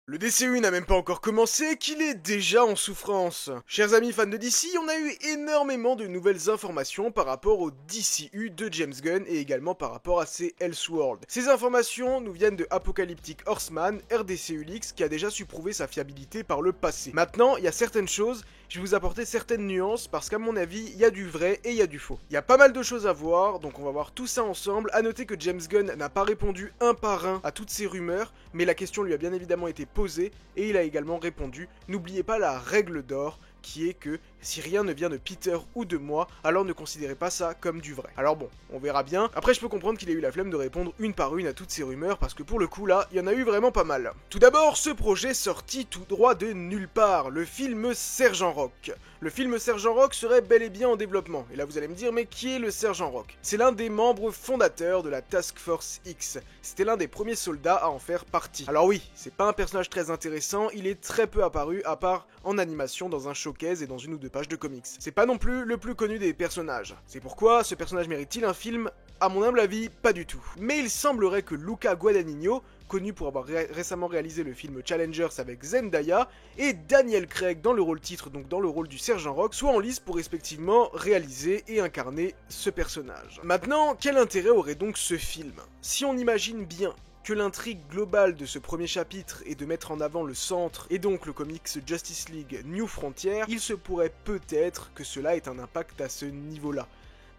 Le DCU n'a même pas encore commencé qu'il est déjà en souffrance. Chers amis fans de DC, on a eu énormément de nouvelles informations par rapport au DCU de James Gunn et également par rapport à ses Elseworlds. Ces informations nous viennent de Apocalyptic Horseman, RDCULix, qui a déjà su prouver sa fiabilité par le passé. Maintenant, il y a certaines choses, je vais vous apporter certaines nuances parce qu'à mon avis, il y a du vrai et il y a du faux. Il y a pas mal de choses à voir, donc on va voir tout ça ensemble. À noter que James Gunn n'a pas répondu un par un à toutes ces rumeurs, mais la question lui a bien évidemment été posée et il a également répondu. N'oubliez pas la règle d'or qui est que si rien ne vient de Peter ou de moi, alors ne considérez pas ça comme du vrai. Alors bon, on verra bien. Après, je peux comprendre qu'il ait eu la flemme de répondre une par une à toutes ces rumeurs, parce que pour le coup là, il y en a eu vraiment pas mal. Tout d'abord, ce projet sorti tout droit de nulle part, le film Sergent Rock. Le film Sergent Rock serait bel et bien en développement. Et là vous allez me dire, mais qui est le Sergent Rock? C'est l'un des membres fondateurs de la Task Force X. C'était l'un des premiers soldats à en faire partie. Alors oui, c'est pas un personnage très intéressant, il est très peu apparu, à part en animation dans un showcase et dans une ou deux pages de comics. C'est pas non plus le plus connu des personnages. C'est pourquoi ce personnage mérite-t-il un film? À mon humble avis, pas du tout. Mais il semblerait que Luca Guadagnino, connu pour avoir récemment réalisé le film Challengers avec Zendaya, et Daniel Craig dans le rôle titre, donc dans le rôle du Sergent Rock, soient en lice pour respectivement réaliser et incarner ce personnage. Maintenant, quel intérêt aurait donc ce film? Si on imagine bien que l'intrigue globale de ce premier chapitre est de mettre en avant le centre et donc le comics Justice League New Frontier, il se pourrait peut-être que cela ait un impact à ce niveau-là.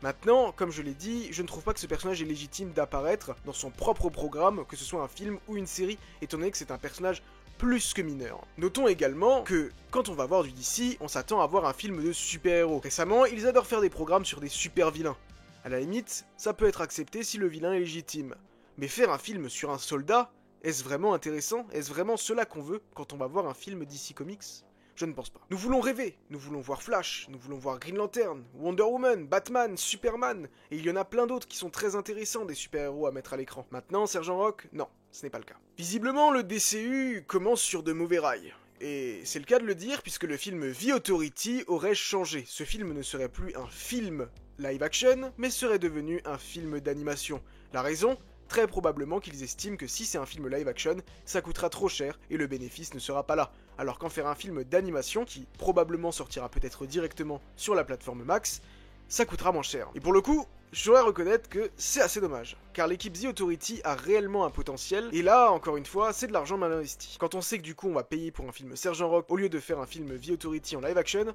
Maintenant, comme je l'ai dit, je ne trouve pas que ce personnage est légitime d'apparaître dans son propre programme, que ce soit un film ou une série, étant donné que c'est un personnage plus que mineur. Notons également que, quand on va voir du DC, on s'attend à voir un film de super-héros. Récemment, ils adorent faire des programmes sur des super-vilains. À la limite, ça peut être accepté si le vilain est légitime. Mais faire un film sur un soldat, est-ce vraiment intéressant? Est-ce vraiment cela qu'on veut quand on va voir un film DC Comics? Je ne pense pas. Nous voulons rêver, nous voulons voir Flash, nous voulons voir Green Lantern, Wonder Woman, Batman, Superman, et il y en a plein d'autres qui sont très intéressants des super-héros à mettre à l'écran. Maintenant, Sergent Rock, non, ce n'est pas le cas. Visiblement, le DCU commence sur de mauvais rails. Et c'est le cas de le dire puisque le film The Authority aurait changé. Ce film ne serait plus un film live action, mais serait devenu un film d'animation. La raison? Très probablement qu'ils estiment que si c'est un film live action, ça coûtera trop cher et le bénéfice ne sera pas là. Alors qu'en faire un film d'animation, qui probablement sortira peut-être directement sur la plateforme Max, ça coûtera moins cher. Et pour le coup, je dois reconnaître que c'est assez dommage, car l'équipe The Authority a réellement un potentiel, et là, encore une fois, c'est de l'argent mal investi. Quand on sait que du coup on va payer pour un film Sergent Rock au lieu de faire un film The Authority en live action,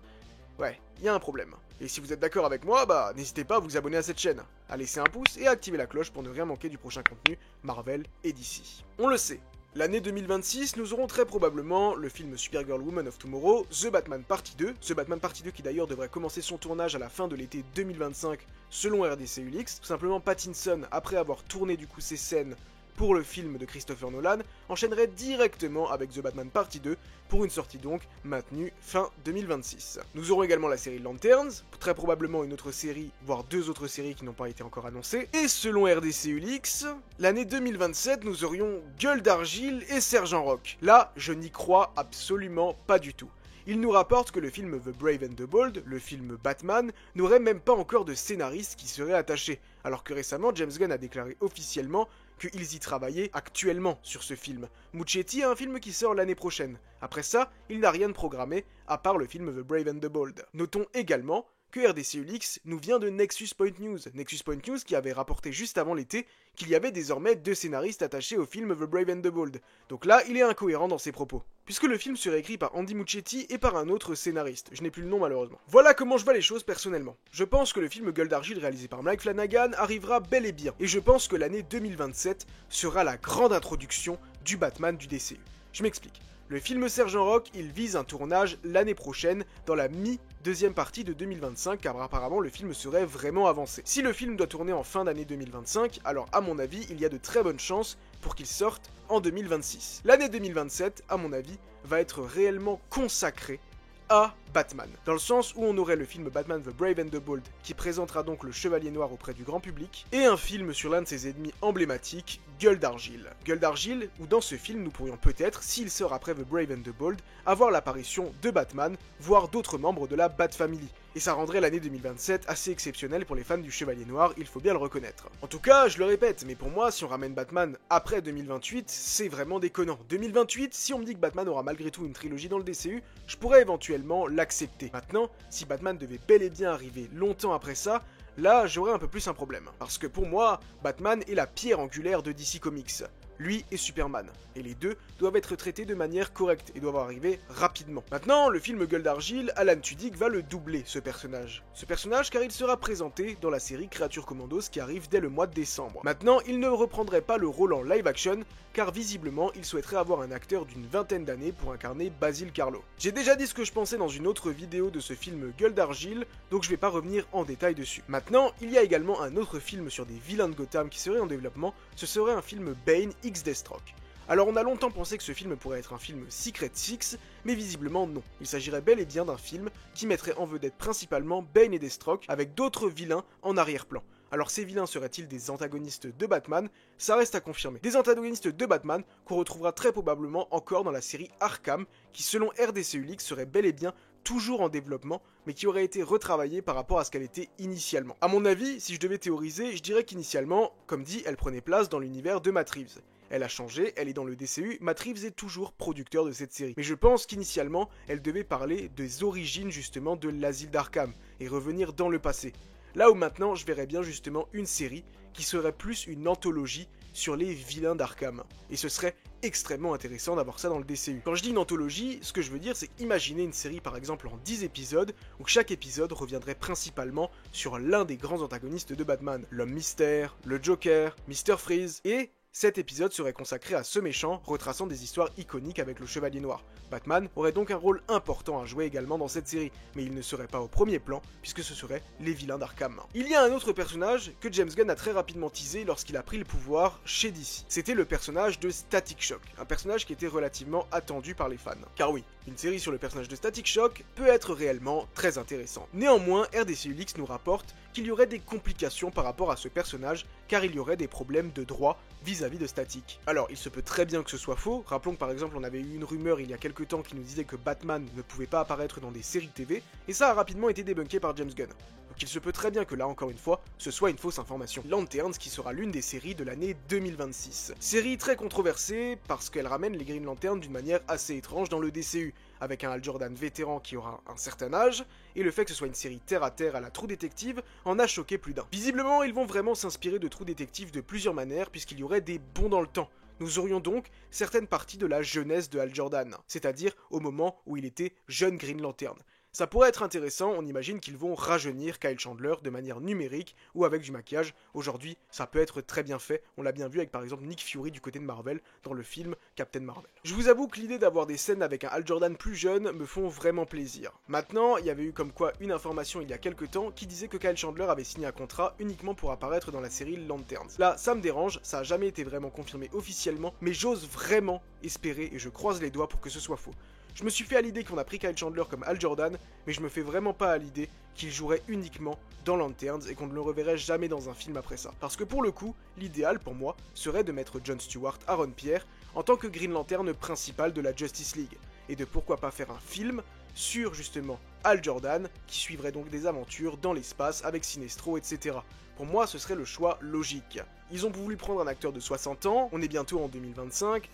ouais, il y a un problème. Et si vous êtes d'accord avec moi, bah n'hésitez pas à vous abonner à cette chaîne, à laisser un pouce et à activer la cloche pour ne rien manquer du prochain contenu Marvel et DC. On le sait, l'année 2026, nous aurons très probablement le film Supergirl Woman of Tomorrow, The Batman Partie 2, The Batman Partie 2 qui d'ailleurs devrait commencer son tournage à la fin de l'été 2025 selon RDCULix. Tout simplement Pattinson, après avoir tourné du coup ses scènes pour le film de Christopher Nolan, enchaînerait directement avec The Batman Partie 2 pour une sortie donc maintenue fin 2026. Nous aurons également la série Lanterns, très probablement une autre série, voire deux autres séries qui n'ont pas été encore annoncées, et selon RDCULix, l'année 2027 nous aurions Gueule d'Argile et Sergent Rock. Là, je n'y crois absolument pas du tout. Il nous rapporte que le film The Brave and the Bold, le film Batman, n'aurait même pas encore de scénariste qui serait attaché, alors que récemment James Gunn a déclaré officiellement qu'ils y travaillaient actuellement sur ce film. Muschietti a un film qui sort l'année prochaine. Après ça, il n'a rien de programmé, à part le film The Brave and the Bold. Notons également que RDCULix nous vient de Nexus Point News. Nexus Point News qui avait rapporté juste avant l'été qu'il y avait désormais 2 scénaristes attachés au film The Brave and the Bold. Donc là, il est incohérent dans ses propos. Puisque le film serait écrit par Andy Muschietti et par un autre scénariste. Je n'ai plus le nom malheureusement. Voilà comment je vois les choses personnellement. Je pense que le film Gueule d'Argile réalisé par Mike Flanagan arrivera bel et bien. Et je pense que l'année 2027 sera la grande introduction du Batman du DCU. Je m'explique. Le film Sergent Rock, il vise un tournage l'année prochaine, dans la mi-deuxième partie de 2025, car apparemment le film serait vraiment avancé. Si le film doit tourner en fin d'année 2025, alors à mon avis, il y a de très bonnes chances pour qu'il sorte en 2026. L'année 2027, à mon avis, va être réellement consacrée à Batman, dans le sens où on aurait le film Batman The Brave and the Bold, qui présentera donc le Chevalier Noir auprès du grand public, et un film sur l'un de ses ennemis emblématiques, Gueule d'Argile. Gueule d'Argile, où dans ce film nous pourrions peut-être, s'il sort après The Brave and the Bold, avoir l'apparition de Batman, voire d'autres membres de la Bat Family. Et ça rendrait l'année 2027 assez exceptionnelle pour les fans du Chevalier Noir, il faut bien le reconnaître. En tout cas, je le répète, mais pour moi, si on ramène Batman après 2028, c'est vraiment déconnant. 2028, si on me dit que Batman aura malgré tout une trilogie dans le DCU, je pourrais éventuellement l'accepter. Maintenant, si Batman devait bel et bien arriver longtemps après ça, là, j'aurais un peu plus un problème. Parce que pour moi, Batman est la pierre angulaire de DC Comics. Lui et Superman. Et les deux doivent être traités de manière correcte et doivent arriver rapidement. Maintenant, le film Gueule d'Argile, Alan Tudyk va le doubler, ce personnage. Ce personnage car il sera présenté dans la série Créatures Commandos qui arrive dès le mois de décembre. Maintenant, il ne reprendrait pas le rôle en live action car visiblement, il souhaiterait avoir un acteur d'une vingtaine d'années pour incarner Basil Karlo. J'ai déjà dit ce que je pensais dans une autre vidéo de ce film Gueule d'Argile, donc je vais pas revenir en détail dessus. Maintenant, il y a également un autre film sur des vilains de Gotham qui serait en développement, ce serait un film Bane X Deathstroke. Alors on a longtemps pensé que ce film pourrait être un film Secret Six, mais visiblement non. Il s'agirait bel et bien d'un film qui mettrait en vedette principalement Bane et Deathstroke avec d'autres vilains en arrière-plan. Alors ces vilains seraient-ils des antagonistes de Batman? Ça reste à confirmer. Des antagonistes de Batman qu'on retrouvera très probablement encore dans la série Arkham, qui selon RDCUlix serait bel et bien toujours en développement, mais qui aurait été retravaillée par rapport à ce qu'elle était initialement. A mon avis, si je devais théoriser, je dirais qu'initialement, comme dit, elle prenait place dans l'univers de Matt Reeves. Elle a changé, elle est dans le DCU, Matt Reeves est toujours producteur de cette série. Mais je pense qu'initialement, elle devait parler des origines justement de l'asile d'Arkham, et revenir dans le passé. Là où maintenant, je verrais bien justement une série qui serait plus une anthologie sur les vilains d'Arkham. Et ce serait extrêmement intéressant d'avoir ça dans le DCU. Quand je dis une anthologie, ce que je veux dire c'est imaginer une série par exemple en 10 épisodes, où chaque épisode reviendrait principalement sur l'un des grands antagonistes de Batman. L'Homme Mystère, le Joker, Mr. Freeze, et cet épisode serait consacré à ce méchant, retraçant des histoires iconiques avec le Chevalier Noir. Batman aurait donc un rôle important à jouer également dans cette série, mais il ne serait pas au premier plan, puisque ce seraient les vilains d'Arkham. Il y a un autre personnage que James Gunn a très rapidement teasé lorsqu'il a pris le pouvoir chez DC. C'était le personnage de Static Shock, un personnage qui était relativement attendu par les fans. Car oui, une série sur le personnage de Static Shock peut être réellement très intéressante. Néanmoins, RDCUlix nous rapporte qu'il y aurait des complications par rapport à ce personnage, car il y aurait des problèmes de droit vis-à-vis de Static. Alors, il se peut très bien que ce soit faux. Rappelons que par exemple, on avait eu une rumeur il y a quelques temps qui nous disait que Batman ne pouvait pas apparaître dans des séries TV, et ça a rapidement été débunké par James Gunn. Donc il se peut très bien que là, encore une fois, ce soit une fausse information. Lanterns qui sera l'une des séries de l'année 2026. Série très controversée parce qu'elle ramène les Green Lanterns d'une manière assez étrange dans le DCU, avec un Hal Jordan vétéran qui aura un certain âge, et le fait que ce soit une série terre-à-terre à la True Detective en a choqué plus d'un. Visiblement, ils vont vraiment s'inspirer de True Detective de plusieurs manières, puisqu'il y aurait des bonds dans le temps. Nous aurions donc certaines parties de la jeunesse de Hal Jordan, c'est-à-dire au moment où il était jeune Green Lantern. Ça pourrait être intéressant, on imagine qu'ils vont rajeunir Kyle Chandler de manière numérique ou avec du maquillage. Aujourd'hui, ça peut être très bien fait, on l'a bien vu avec par exemple Nick Fury du côté de Marvel dans le film Captain Marvel. Je vous avoue que l'idée d'avoir des scènes avec un Hal Jordan plus jeune me font vraiment plaisir. Maintenant, il y avait eu comme quoi une information il y a quelques temps qui disait que Kyle Chandler avait signé un contrat uniquement pour apparaître dans la série Lanterns. Là, ça me dérange, ça a jamais été vraiment confirmé officiellement, mais j'ose vraiment espérer et je croise les doigts pour que ce soit faux. Je me suis fait à l'idée qu'on a pris Kyle Chandler comme Hal Jordan, mais je me fais vraiment pas à l'idée qu'il jouerait uniquement dans Lanterns et qu'on ne le reverrait jamais dans un film après ça. Parce que pour le coup, l'idéal pour moi serait de mettre John Stewart, Aaron Pierre, en tant que Green Lantern principal de la Justice League. Et de pourquoi pas faire un film sur justement Hal Jordan, qui suivrait donc des aventures dans l'espace avec Sinestro, etc. Pour moi, ce serait le choix logique. Ils ont voulu prendre un acteur de 60 ans, on est bientôt en 2025,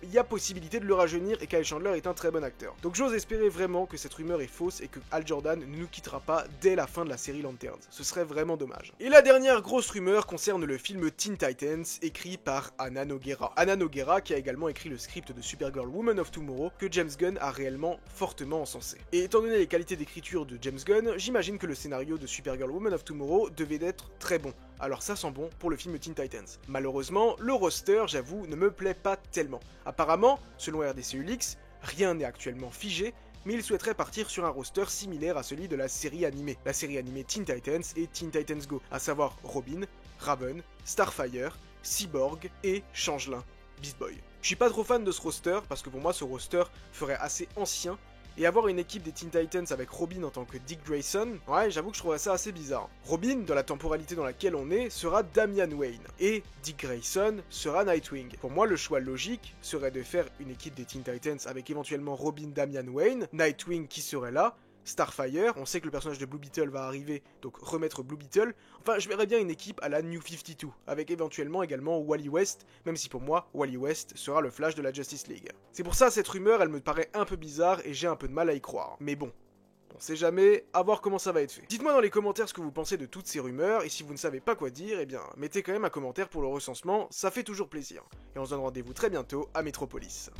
il y a possibilité de le rajeunir et Kyle Chandler est un très bon acteur. Donc j'ose espérer vraiment que cette rumeur est fausse et que Hal Jordan ne nous quittera pas dès la fin de la série Lanterns. Ce serait vraiment dommage. Et la dernière grosse rumeur concerne le film Teen Titans, écrit par Hannah Nogueira. Hannah Nogueira qui a également écrit le script de Supergirl Woman of Tomorrow, que James Gunn a réellement fortement encensé. Et étant donné les qualités d'écriture de James Gunn, j'imagine que le scénario de Supergirl Woman of Tomorrow devait être très bon. Alors ça sent bon pour le film Teen Titans. Malheureusement, le roster, j'avoue, ne me plaît pas tellement. Apparemment, selon RDCUlix, rien n'est actuellement figé, mais il souhaiterait partir sur un roster similaire à celui de la série animée Teen Titans et Teen Titans Go, à savoir Robin, Raven, Starfire, Cyborg et Changelin, Beast Boy. Je suis pas trop fan de ce roster, parce que pour moi ce roster ferait assez ancien, Et avoir une équipe des Teen Titans avec Robin en tant que Dick Grayson, ouais, j'avoue que je trouverais ça assez bizarre. Robin, dans la temporalité dans laquelle on est, sera Damian Wayne, et Dick Grayson sera Nightwing. Pour moi, le choix logique serait de faire une équipe des Teen Titans avec éventuellement Robin, Damian Wayne, Nightwing qui serait là, Starfire, on sait que le personnage de Blue Beetle va arriver, donc remettre Blue Beetle. Enfin, je verrais bien une équipe à la New 52, avec éventuellement également Wally West, même si pour moi, Wally West sera le Flash de la Justice League. C'est pour ça, cette rumeur, elle me paraît un peu bizarre et j'ai un peu de mal à y croire. Mais bon, on sait jamais, à voir comment ça va être fait. Dites-moi dans les commentaires ce que vous pensez de toutes ces rumeurs, et si vous ne savez pas quoi dire, eh bien, mettez quand même un commentaire pour le recensement, ça fait toujours plaisir. Et on se donne rendez-vous très bientôt à Metropolis.